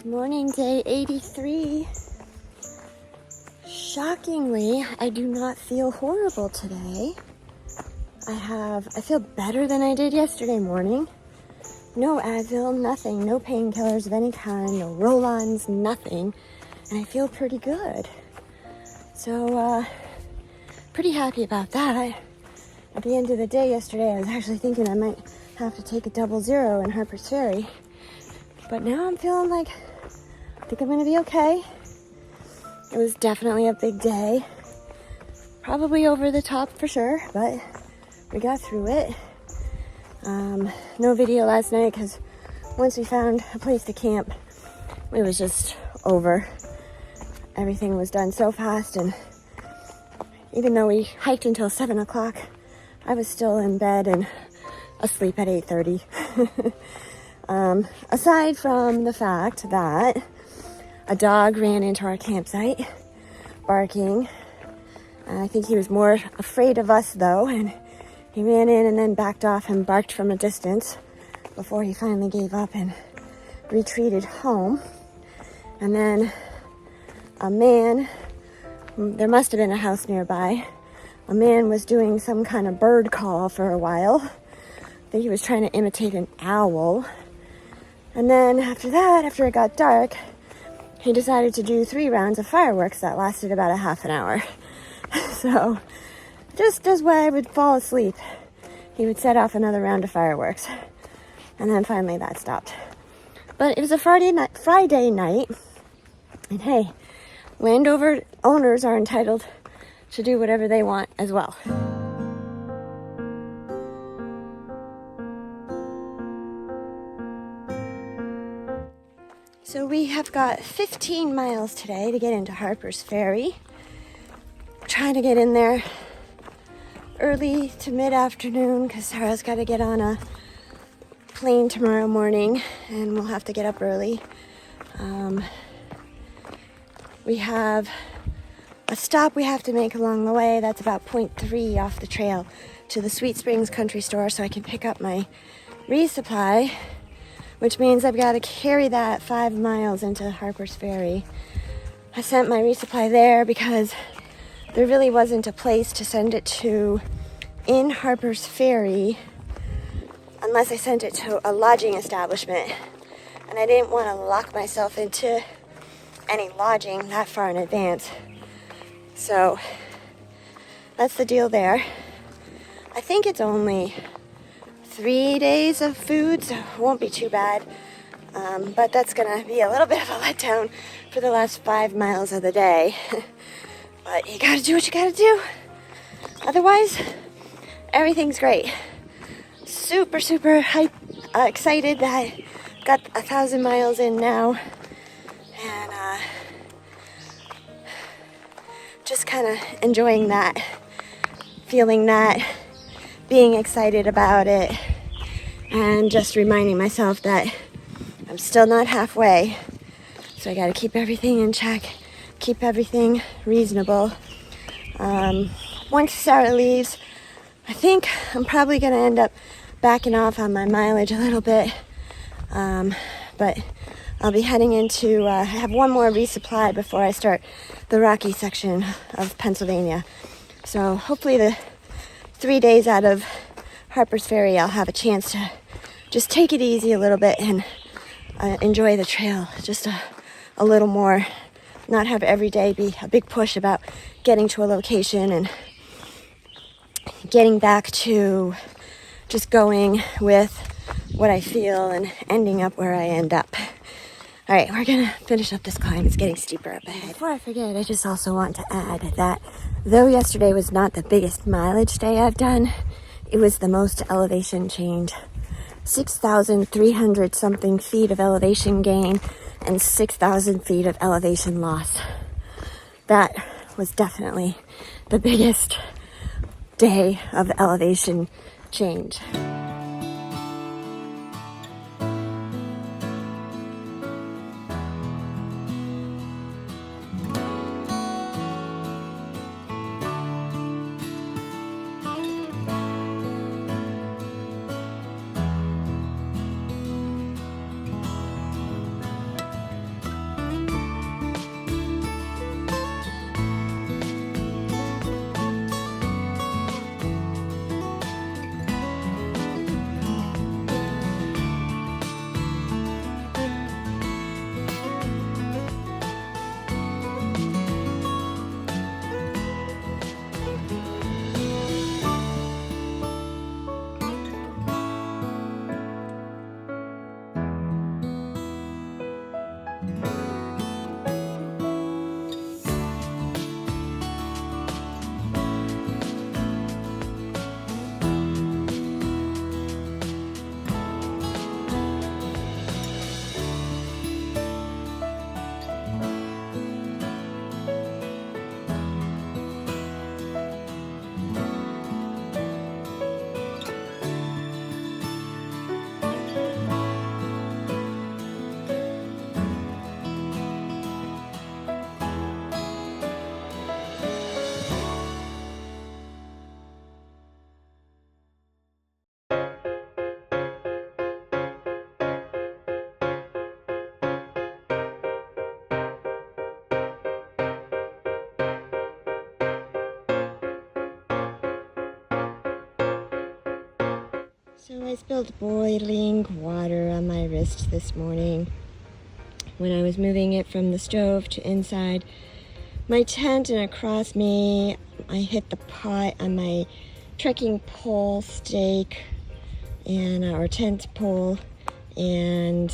Good morning, day 83. Shockingly, I do not feel horrible today. I feel better than I did yesterday morning. No Advil, nothing, no painkillers of any kind, no roll-ons, nothing. And I feel pretty good. So, pretty happy about that. At the end of the day yesterday, I was actually thinking I might have to take a 00 in Harpers Ferry. But now I'm feeling like I think I'm going to be okay. It was definitely a big day. Probably over the top for sure, but we got through it. No video last night because once we found a place to camp, it was just over. Everything was done so fast, and even though we hiked until 7 o'clock, I was still in bed and asleep at 8:30. Aside from the fact that a dog ran into our campsite barking. I think he was more afraid of us though, and he ran in and then backed off and barked from a distance before he finally gave up and retreated home. And then a man, there must have been a house nearby, a man was doing some kind of bird call for a while. I think he was trying to imitate an owl. And then after that, after it got dark, he decided to do 3 rounds of fireworks that lasted about a half an hour. So, just as when I would fall asleep, he would set off another round of fireworks. And then finally that stopped. But it was a Friday night. And hey, landowner owners are entitled to do whatever they want as well. So we have got 15 miles today to get into Harpers Ferry. Trying to get in there early to mid-afternoon because Sarah's got to get on a plane tomorrow morning and we'll have to get up early. We have a stop we have to make along the way. That's about 0.3 off the trail to the Sweet Springs Country Store so I can pick up my resupply, which means I've got to carry that 5 miles into Harpers Ferry. I sent my resupply there because there really wasn't a place to send it to in Harpers Ferry unless I sent it to a lodging establishment. And I didn't want to lock myself into any lodging that far in advance. So that's the deal there. I think it's only 3 days of food, so it won't be too bad. But that's gonna be a little bit of a letdown for the last 5 miles of the day. But you gotta do what you gotta do. Otherwise, everything's great. Super excited that I got 1,000 miles in now. And just kind of enjoying that, feeling that, being excited about it, and just reminding myself that I'm still not halfway. So I gotta keep everything in check, keep everything reasonable. Once Sarah leaves, I think I'm probably gonna end up backing off on my mileage a little bit. But I'll be heading into, I have one more resupply before I start the Rocky section of Pennsylvania. So hopefully the 3 days out of Harpers Ferry, I'll have a chance to just take it easy a little bit and enjoy the trail just a little more. Not have every day be a big push about getting to a location and getting back to just going with what I feel and ending up where I end up. All right, we're gonna finish up this climb. It's getting steeper up ahead. Before I forget, I just also want to add that though yesterday was not the biggest mileage day I've done, it was the most elevation change. 6,300 something feet of elevation gain and 6,000 feet of elevation loss. That was definitely the biggest day of elevation change. So I spilled boiling water on my wrist this morning when I was moving it from the stove to inside my tent, and across me I hit the pot on my trekking pole stake and our tent pole, and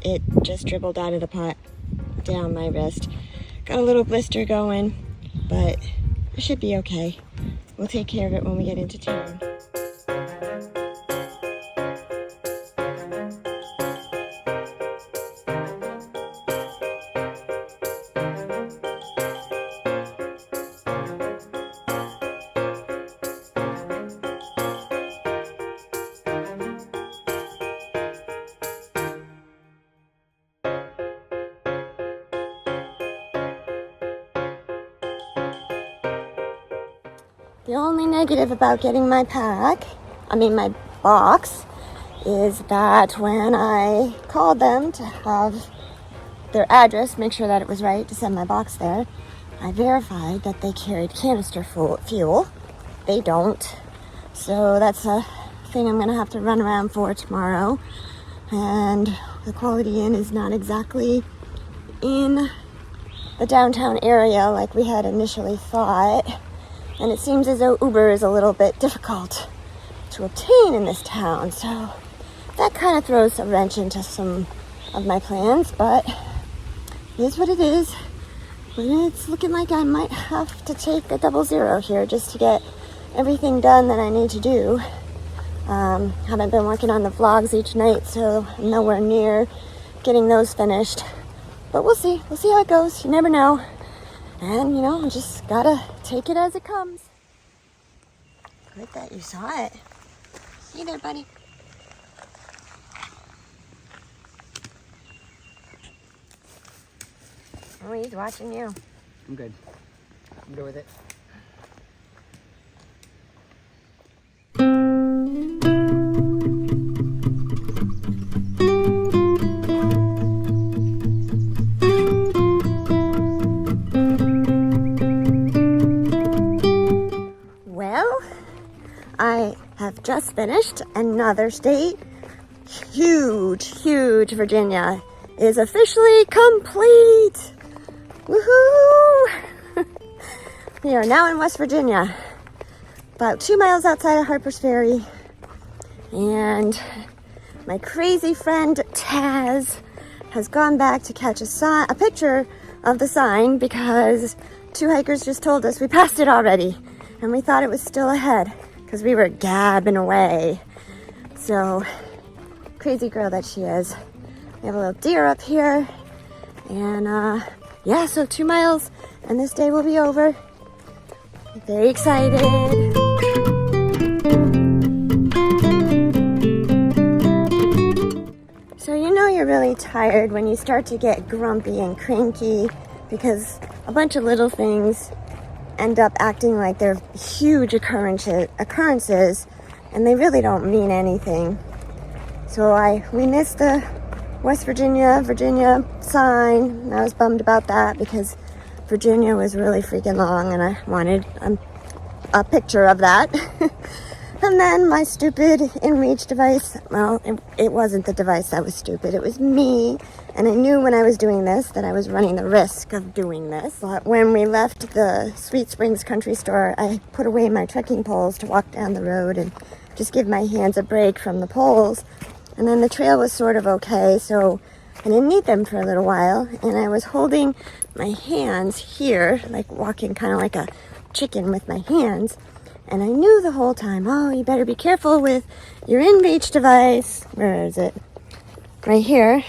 it just dribbled out of the pot down my wrist. Got a little blister going, but it should be okay. We'll take care of it when we get into town. The only negative about getting my my box, is that when I called them to have their address, make sure that it was right to send my box there, I verified that they carried canister fuel. They don't. So that's a thing I'm going to have to run around for tomorrow. And the Quality Inn is not exactly in the downtown area like we had initially thought. And it seems as though Uber is a little bit difficult to obtain in this town. So that kind of throws a wrench into some of my plans, but it is what it is. But it's looking like I might have to take a 00 here just to get everything done that I need to do. Haven't been working on the vlogs each night, so I'm nowhere near getting those finished. But we'll see. We'll see how it goes. You never know. And, I just gotta take it as it comes. Good that you saw it. See there, buddy. Oh, he's watching you. I'm good. I'm good with it. I have just finished another state. Huge Virginia is officially complete. Woohoo! We are now in West Virginia, about 2 miles outside of Harpers Ferry. And my crazy friend Taz has gone back to catch a picture of the sign, because 2 hikers just told us we passed it already and we thought it was still ahead because we were gabbing away. So, crazy girl that she is. We have a little deer up here, and so 2 miles and this day will be over. Very excited. So you're really tired when you start to get grumpy and cranky, because a bunch of little things end up acting like they're huge occurrences, and they really don't mean anything. So we missed the West Virginia sign, and I was bummed about that because Virginia was really freaking long and I wanted a picture of that. And then my stupid InReach device, well, it wasn't the device that was stupid, it was me. And I knew when I was doing this that I was running the risk of doing this. But when we left the Sweet Springs Country Store, I put away my trekking poles to walk down the road and just give my hands a break from the poles. And then the trail was sort of okay, so I didn't need them for a little while. And I was holding my hands here, like walking kind of like a chicken with my hands. And I knew the whole time, oh, you better be careful with your InReach device. Where is it? Right here.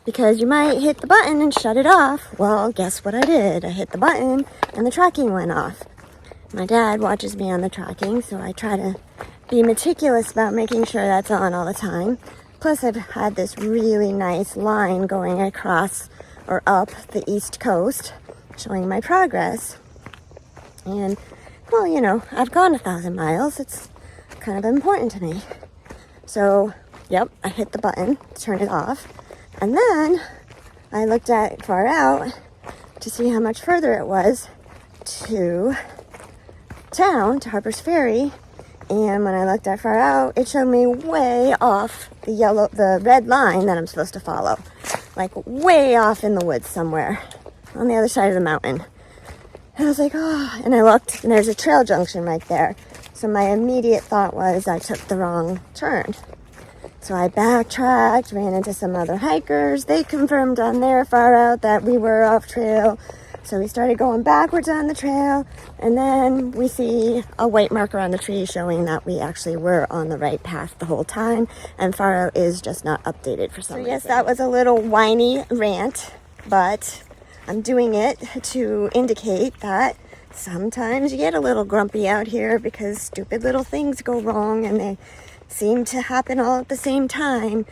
Because you might hit the button and shut it off. Well, guess what I did? I hit the button and the tracking went off. My dad watches me on the tracking, so I try to be meticulous about making sure that's on all the time. Plus, I've had this really nice line going across or up the East Coast, showing my progress. And well, I've gone 1,000 miles. It's kind of important to me. So, yep, I hit the button to turn it off. And then I looked at far out to see how much further it was to town, to Harpers Ferry. And when I looked that far out, it showed me way off the red line that I'm supposed to follow. Like way off in the woods somewhere on the other side of the mountain. And I was like, oh, and I looked and there's a trail junction right there. So my immediate thought was I took the wrong turn. So I backtracked, ran into some other hikers. They confirmed on their far out that we were off trail. So we started going backwards on the trail, and then we see a white marker on the tree showing that we actually were on the right path the whole time, and far out is just not updated for some reason. Yes, that was a little whiny rant, but I'm doing it to indicate that sometimes you get a little grumpy out here because stupid little things go wrong, and they seem to happen all at the same time,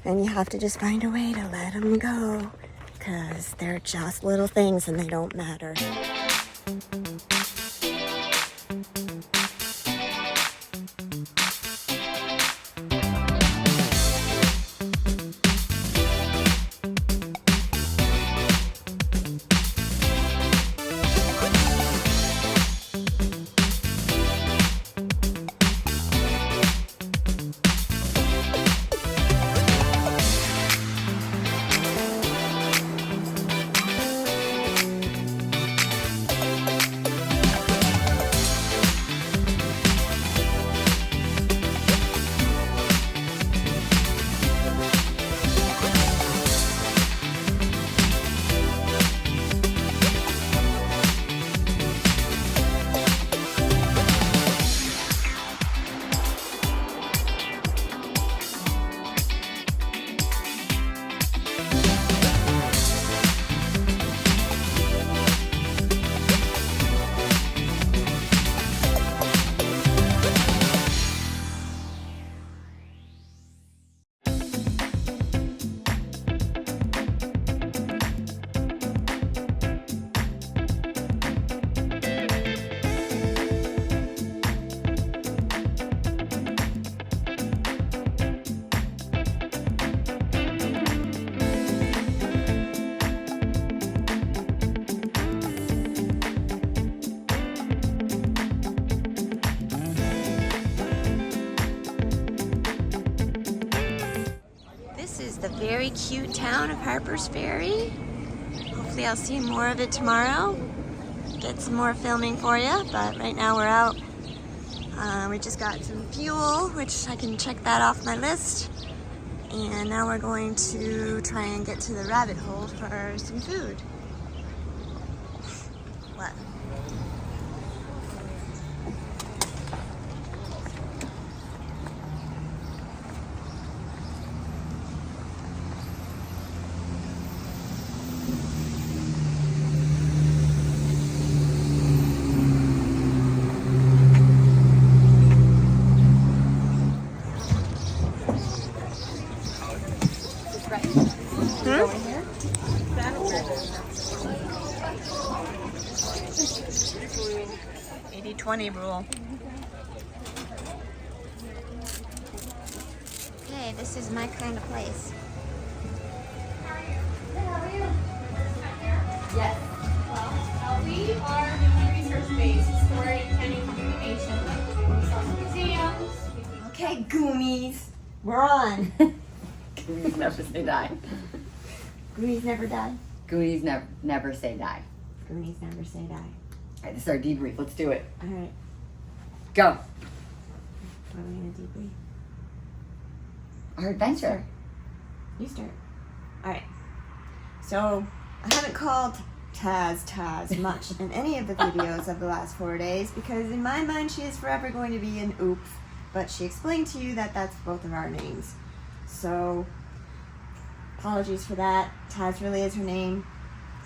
and you have to just find a way to let them go. Because they're just little things and they don't matter. The very cute town of Harpers Ferry. Hopefully I'll see more of it tomorrow. Get some more filming for you, but right now we're out. We just got some fuel, which I can check that off my list. And now we're going to try and get to the rabbit hole for some food. What? $80-20 rule. Okay, this is my kind of place. Yes. Well, we are the research base, story, and communication. Some museums. Okay, Goomies, we're on. Goonies never say die. Goonies never die. Goonies never say die. Goonies never say die. All right, this is our debrief. Let's do it. All right, Go. what are we gonna debrief? Our adventure. You start. All right. So I haven't called Taz much in any of the videos of the last 4 days because in my mind she is forever going to be an oops. But she explained to you that that's both of our names. So apologies for that. Taz really is her name.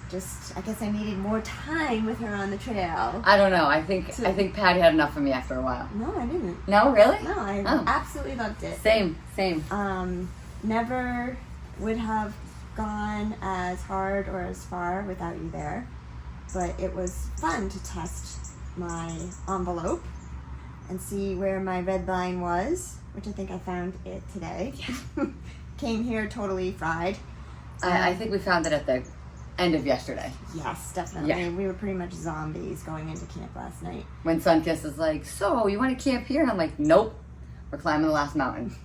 Just, I guess I needed more time with her on the trail. I don't know. I think Patty had enough of me after a while. No, I didn't. No, really? No, I absolutely loved it. Same. Never would have gone as hard or as far without you there. But it was fun to test my envelope and see where my red line was, which I think I found it today. Yeah. Came here totally fried. I think we found it at the end of yesterday. Yes, definitely. Yeah. We were pretty much zombies going into camp last night. When Sunkist is like, so you want to camp here? And I'm like, nope, we're climbing the last mountain.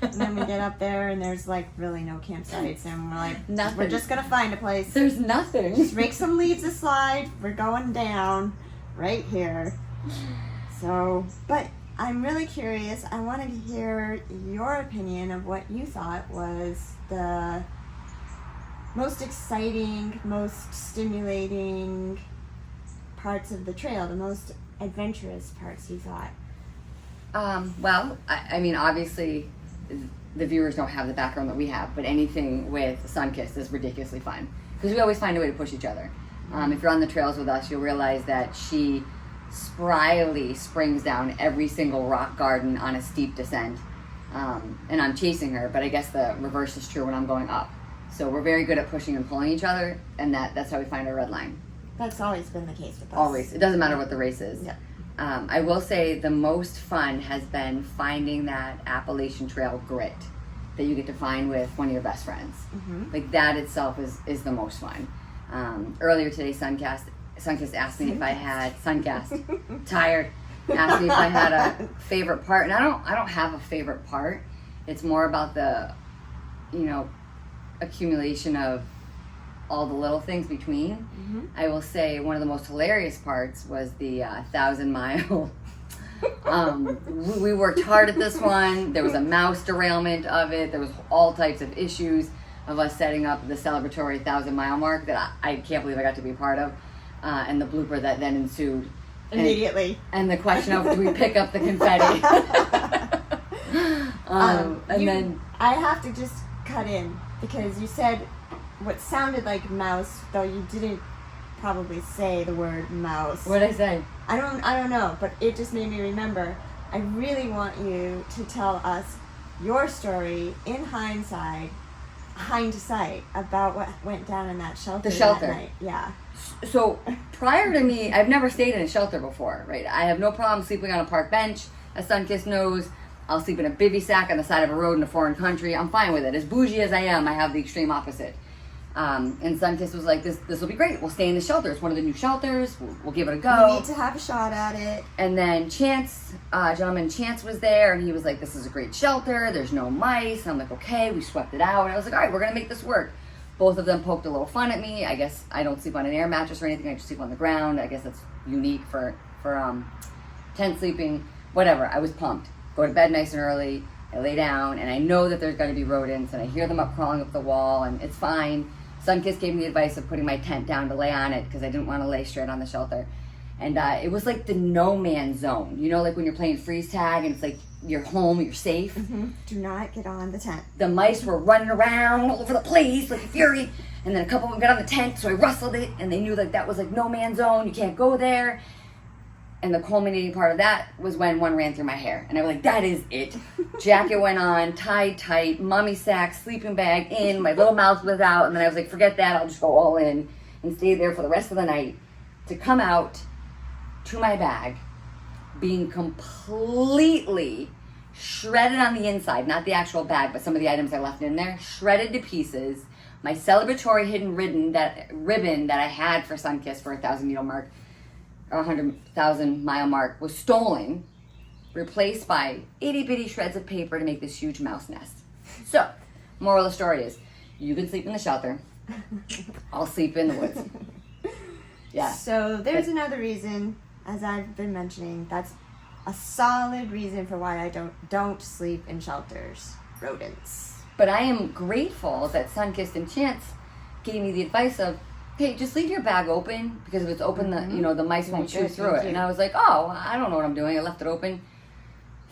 And then we get up there and there's like really no campsites, and we're like, Nothing. we're just gonna find a place. There's nothing. Just rake some leaves aside. We're going down right here. So, but I'm really curious. I wanted to hear your opinion of what you thought was the most exciting, most stimulating parts of the trail, the most adventurous parts you thought. Well, I mean, obviously, the viewers don't have the background that we have, but anything with Sunkist is ridiculously fun because we always find a way to push each other. If you're on the trails with us, you'll realize that she spryly springs down every single rock garden on a steep descent, and I'm chasing her, but I guess the reverse is true when I'm going up. So we're very good at pushing and pulling each other, and that's how we find our red line. That's always been the case with us. Always. It doesn't matter what the race is. Yeah. I will say the most fun has been finding that Appalachian Trail grit that you get to find with one of your best friends. Mm-hmm. Like that itself is the most fun. Earlier today, Sunkist asked me if I had tired. Asked me if I had a favorite part, and I don't have a favorite part. It's more about the, accumulation of all the little things between. Mm-hmm. I will say one of the most hilarious parts was the 1,000-mile. We worked hard at this one. There was a mouse derailment of it. There was all types of issues of us setting up the celebratory 1,000-mile mark that I can't believe I got to be a part of, and the blooper that then ensued. Immediately. And the question of, do we pick up the confetti? Then I have to just cut in because you said what sounded like mouse, though you didn't probably say the word mouse. What did I say? I don't know, but it just made me remember. I really want you to tell us your story in hindsight about what went down in that shelter. The shelter. That night. Yeah. So prior to me, I've never stayed in a shelter before, right? I have no problem sleeping on a park bench. As Sunkist knows, I'll sleep in a bivvy sack on the side of a road in a foreign country. I'm fine with it. As bougie as I am, I have the extreme opposite. And Sunkist was like, this will be great. We'll stay in the shelter. It's one of the new shelters. We'll give it a go. We need to have a shot at it. And then Chance was there, and he was like, this is a great shelter. There's no mice. And I'm like, okay. We swept it out. And I was like, all right, we're going to make this work. Both of them poked a little fun at me. I guess I don't sleep on an air mattress or anything. I just sleep on the ground. I guess that's unique for tent sleeping. Whatever. I was pumped. Go to bed nice and early. I lay down, and I know that there's going to be rodents, and I hear them crawling up the wall, and it's fine. Sunkist gave me the advice of putting my tent down to lay on it because I didn't want to lay straight on the shelter. And it was like the no man's zone. You know, like when you're playing freeze tag and it's like you're home, you're safe. Mm-hmm. Do not get on the tent. The mice were running around all over the place like a fury. And then a couple of them got on the tent, so I rustled it, and they knew like that was like no man's zone. You can't go there. And the culminating part of that was when one ran through my hair. And I was like, that is it. Jacket went on, tied tight, mommy sack, sleeping bag in, my little mouth was out. And then I was like, forget that, I'll just go all in and stay there for the rest of the night. To come out to my bag, being completely shredded on the inside, not the actual bag, but some of the items I left in there, shredded to pieces. My celebratory hidden ribbon that I had for Sunkist for a 100,000-mile mark was stolen, replaced by itty bitty shreds of paper to make this huge mouse nest. So, moral of the story is, you can sleep in the shelter. I'll sleep in the woods. Yeah. So there's another reason, as I've been mentioning, that's a solid reason for why I don't sleep in shelters. Rodents. But I am grateful that Sunkist and Chance gave me the advice of, hey, just leave your bag open, because if it's open, the mice won't chew through it. And I was like, oh, I don't know what I'm doing. I left it open.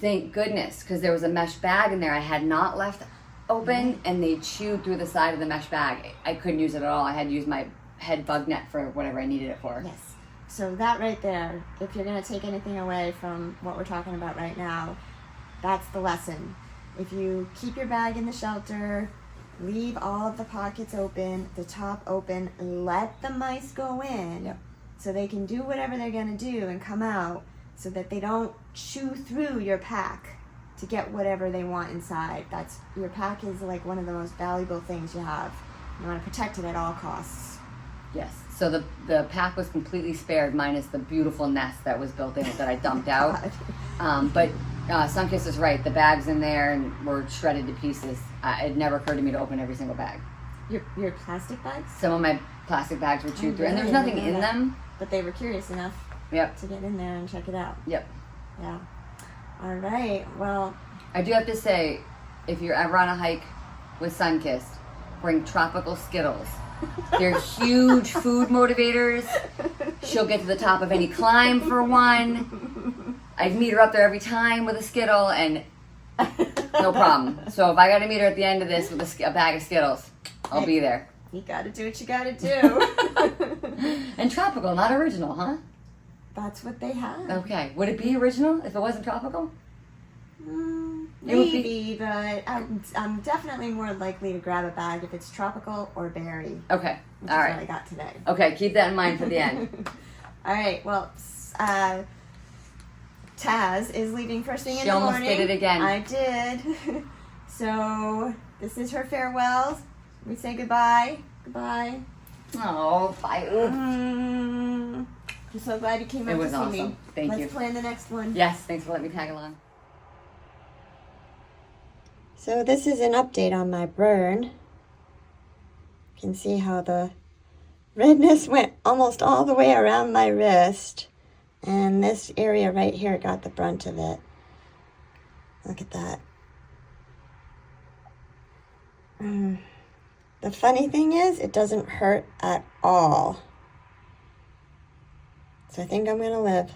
Thank goodness, because there was a mesh bag in there I had not left open, and they chewed through the side of the mesh bag. I couldn't use it at all. I had to use my head bug net for whatever I needed it for. Yes. So that right there, if you're going to take anything away from what we're talking about right now, that's the lesson. If you keep your bag in the shelter, leave all of the pockets open, the top open, let the mice go in. Yep. So they can do whatever they're going to do and come out, so that they don't chew through your pack to get whatever they want inside. Your pack is like one of the most valuable things you have. You want to protect it at all costs. Yes. So the pack was completely spared, minus the beautiful nest that was built in it that I dumped out. But Sunkiss is right. The bags in there and were shredded to pieces. It never occurred to me to open every single bag. Your plastic bags? Some of my plastic bags were chewed through, and there was nothing in them. But they were curious enough to get in there and check it out. Yep. Yeah. All right. Well, I do have to say, if you're ever on a hike with Sunkissed, bring tropical Skittles. They're huge food motivators. She'll get to the top of any climb for one. I'd meet her up there every time with a Skittle, and no problem. So if I got to meet her at the end of this with a bag of Skittles, I'll be there. You got to do what you got to do. And tropical, not original, huh? That's what they have. Okay. Would it be original if it wasn't tropical? Maybe, but I'm definitely more likely to grab a bag if it's tropical or berry. Okay. Which All is right. what I got today. Okay. Keep that in mind for the end. All right. Well, Taz is leaving first thing in the morning. She almost did it again. I did. So this is her farewell. We say goodbye. Goodbye. Oh, bye. I'm so glad you came out to see awesome. me. Thank you. Let's plan the next one. Yes. Thanks for letting me tag along. So this is an update on my burn. You can see how the redness went almost all the way around my wrist. And this area right here got the brunt of it. Look at that. The funny thing is, it doesn't hurt at all. So I think I'm going to live.